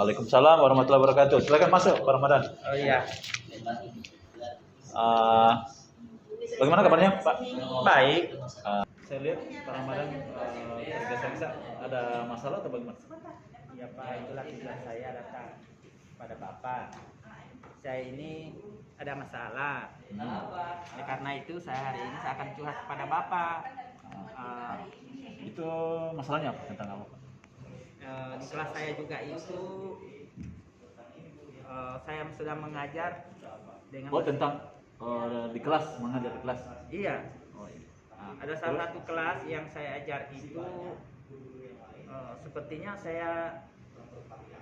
Waalaikumsalam warahmatullahi wabarakatuh. Silakan masuk Pak Ramadan. Oh iya. Bagaimana kabarnya Pak? Baik. Saya lihat Pak Ramadan tergesa-gesa. Ada masalah atau bagaimana? Ya Pak, itulah tujuan saya datang pada Bapak. Saya ini ada masalah. Ya, karena itu saya hari ini saya akan curhat kepada Bapak. Itu masalahnya apa? Tentang apa Pak? Di kelas saya juga itu saya sedang mengajar dengan Tentang di kelas, mengajar di kelas. Iya. Oh iya. Ada salah satu kelas yang saya ajar itu sepertinya saya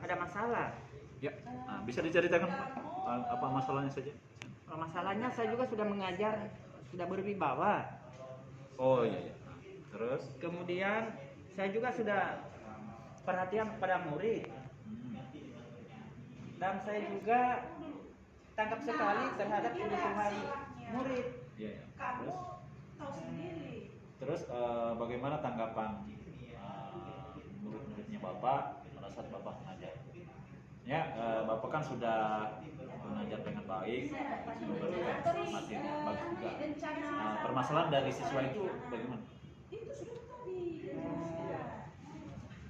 ada masalah. Ya. Bisa diceritakan apa masalahnya saja? Masalahnya saya juga sudah mengajar, sudah berwibawa. Oh iya. Terus? Kemudian saya juga sudah perhatian kepada murid. Dan saya juga tangkap sekali terhadap kebutuhan murid. Iya. Terus bagaimana tanggapan murid-muridnya Bapak pada saat Bapak mengajar? Ya, Bapak kan sudah mengajar dengan baik, memberikan materi yang bagus juga. Permasalahan dari siswa itu bagaimana?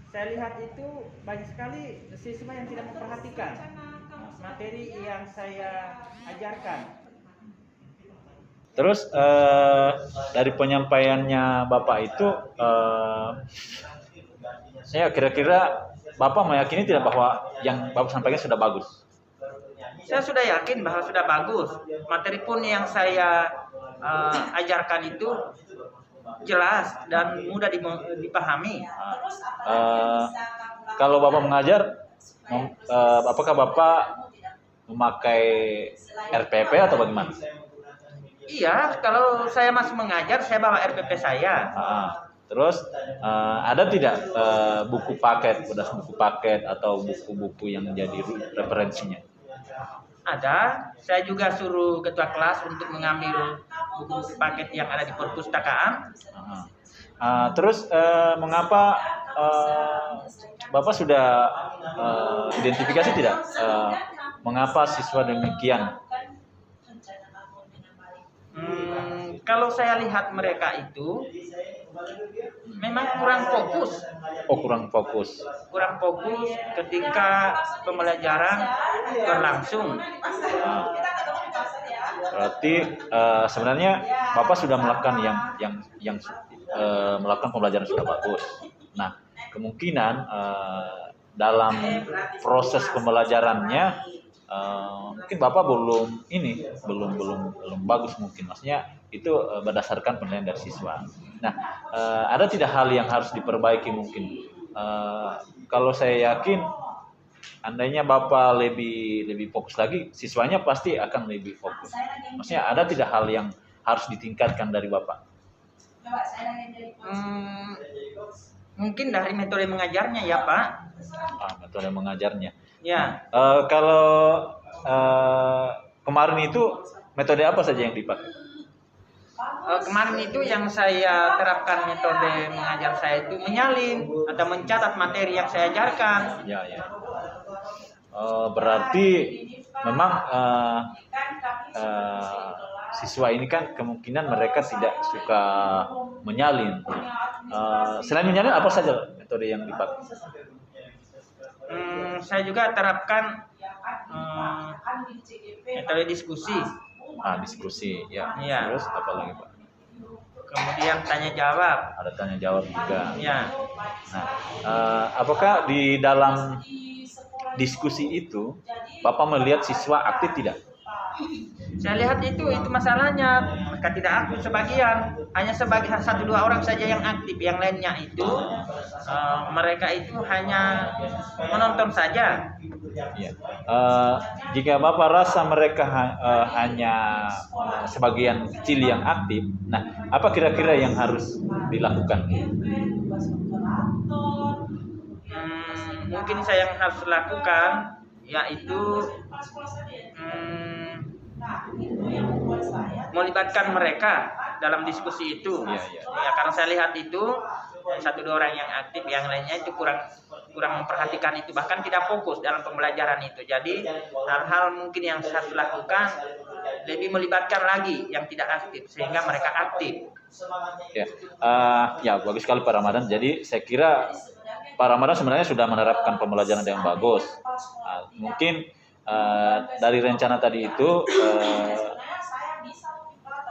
Saya lihat itu banyak sekali siswa yang tidak memperhatikan materi yang saya ajarkan. Terus dari penyampaiannya Bapak itu, saya kira-kira Bapak meyakini tidak bahwa yang Bapak sampaikan sudah bagus? Saya sudah yakin bahwa sudah bagus. Materi pun yang saya ajarkan itu jelas dan mudah dipahami. Kalau Bapak mengajar, apakah Bapak memakai RPP atau bagaimana? Iya, kalau saya masih mengajar, saya bawa RPP saya. Terus ada tidak buku paket, bekas buku paket atau buku-buku yang menjadi referensinya? Ada, saya juga suruh ketua kelas untuk mengambil buku-buku paket yang ada di perpustakaan. Terus mengapa Bapak sudah identifikasi tidak mengapa siswa demikian? Kalau saya lihat mereka itu memang kurang fokus. Kurang fokus. Kurang fokus ketika pembelajaran berlangsung. Berarti sebenarnya Bapak sudah melakukan yang melakukan pembelajaran sudah bagus. Nah, kemungkinan dalam proses pembelajarannya mungkin Bapak belum bagus mungkin, maksudnya itu berdasarkan penilaian dari siswa. Nah, ada tidak hal yang harus diperbaiki mungkin? Kalau saya yakin, andainya Bapak lebih fokus lagi, siswanya pasti akan lebih fokus. Maksudnya ada tidak hal yang harus ditingkatkan dari Bapak? Mungkin dari metode mengajarnya ya Pak. Metode mengajarnya. Ya. Kalau kemarin itu metode apa saja yang dipakai? Kemarin itu yang saya terapkan metode mengajar saya itu menyalin atau mencatat materi yang saya ajarkan. Ya. Berarti memang siswa ini kan kemungkinan mereka tidak suka menyalin. Selain menyalin, apa saja metode yang dipakai? Saya juga terapkan metode diskusi. Diskusi, ya. Ya. Terus apa lagi Pak? Kemudian tanya jawab. Ada tanya jawab juga. Ya. Nah, apakah di dalam diskusi itu Bapak melihat siswa aktif tidak? Saya lihat itu masalahnya. Mereka tidak aktif sebagian, hanya sebagian 1-2 orang saja yang aktif, yang lainnya itu mereka itu hanya menonton saja. Ya. Jika Bapak rasa mereka hanya sebagian kecil yang aktif, nah apa kira-kira yang harus dilakukan? Mungkin saya yang harus lakukan yaitu melibatkan mereka dalam diskusi itu. Ya, karena saya lihat itu 1-2 orang yang aktif, yang lainnya itu kurang kurang memperhatikan itu, bahkan tidak fokus dalam pembelajaran itu. Jadi hal-hal mungkin yang saya harus lakukan lebih melibatkan lagi yang tidak aktif sehingga mereka aktif. Ya, ya bagus sekali Pak Ramadan. Jadi saya kira Pak Ramadan sebenarnya sudah menerapkan pembelajaran yang bagus. Mungkin dari rencana tadi itu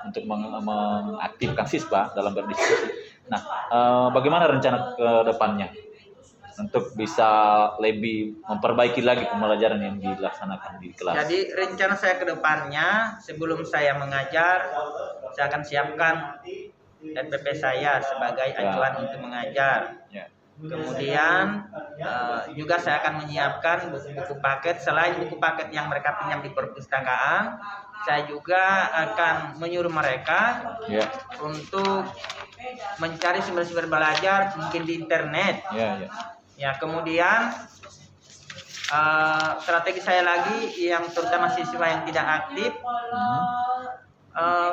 untuk mengaktifkan siswa dalam berdiskusi. Nah, bagaimana rencana ke depannya untuk bisa lebih memperbaiki lagi pembelajaran yang dilaksanakan di kelas? Jadi rencana saya ke depannya, sebelum saya mengajar, saya akan siapkan NPP saya sebagai acuan untuk mengajar. Ya. Kemudian juga saya akan menyiapkan buku-buku paket. Selain buku paket yang mereka pinjam di perpustakaan, saya juga akan menyuruh mereka untuk mencari sumber-sumber belajar mungkin di internet. Ya, kemudian strategi saya lagi yang terutama siswa yang tidak aktif,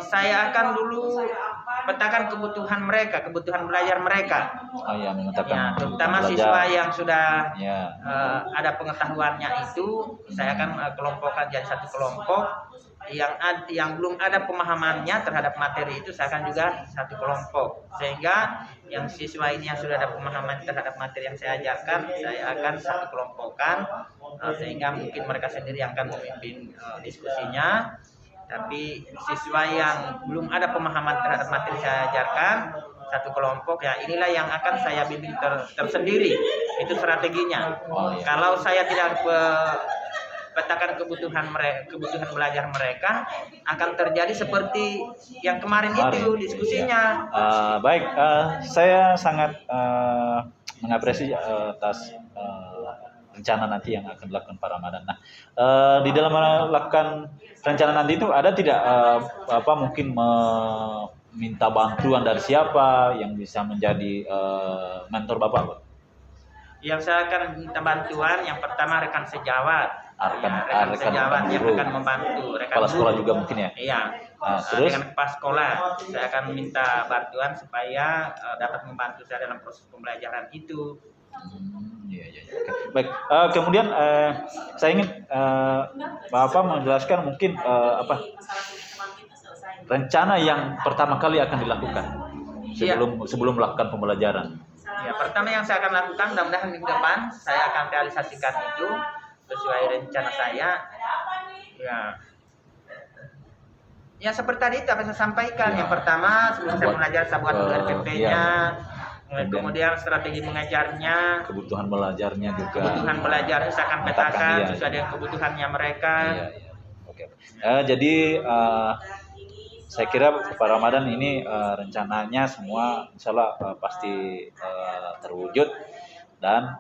saya akan dulu petakan kebutuhan mereka, kebutuhan belajar mereka. Terutama siswa yang sudah ada pengetahuannya itu, saya akan kelompokkan jadi satu kelompok. Yang belum ada pemahamannya terhadap materi itu, saya akan juga satu kelompok. Sehingga yang siswa ini yang sudah ada pemahaman terhadap materi yang saya ajarkan, saya akan satu kelompokkan, sehingga mungkin mereka sendiri yang akan memimpin diskusinya. Tapi siswa yang belum ada pemahaman terhadap materi saya ajarkan, satu kelompok, ya inilah yang akan saya bimbing tersendiri. Itu strateginya. Kalau saya tidak petakan kebutuhan belajar mereka, akan terjadi seperti yang kemarin itu diskusinya. Baik, saya sangat mengapresiasi atas rencana nanti yang akan dilakukan Pak Ramadan. Nah, di dalam melakukan rencana nanti itu ada tidak mungkin meminta bantuan dari siapa yang bisa menjadi mentor Bapak, Pak? Yang saya akan minta bantuan yang pertama rekan sejawat. Rekan sejawat yang guru. akan membantu. Kepala sekolah juga mungkin ya? Iya. Terus? Dengan kepala sekolah, saya akan minta bantuan supaya dapat membantu saya dalam proses pembelajaran itu. Iya. Okay. Baik. Kemudian saya ingin Bapak menjelaskan mungkin rencana yang pertama kali akan dilakukan sebelum melakukan pembelajaran. Ya, pertama yang saya akan lakukan, mudah-mudahan minggu depan saya akan realisasikan itu sesuai rencana saya. Ya seperti tadi itu apa saya sampaikan. Yang pertama, sebelum saya mengajar, saya buat RPP-nya. Kemudian strategi mengajarnya, kebutuhan belajarnya juga. Kebutuhan belajarnya saya akan petakan sesuai dengan kebutuhannya mereka. Oke. Jadi saya kira Pak Ramadan ini rencananya semua insya Allah pasti terwujud, dan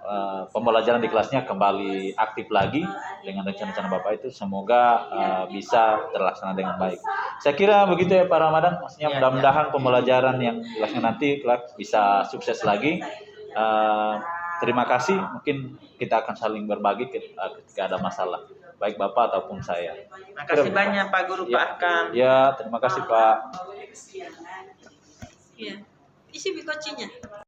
pembelajaran di kelasnya kembali aktif lagi dengan rencana-rencana Bapak itu, semoga bisa terlaksana dengan baik. Saya kira begitu ya Pak Ramadan, maksudnya mudah-mudahan pembelajaran yang dilaksanakan nanti bisa sukses lagi. Terima kasih, mungkin kita akan saling berbagi ketika ada masalah, baik Bapak ataupun saya. Terima kasih banyak Pak Guru, Pak Akan. Ya, terima kasih Pak. Iya, isi bikocinya.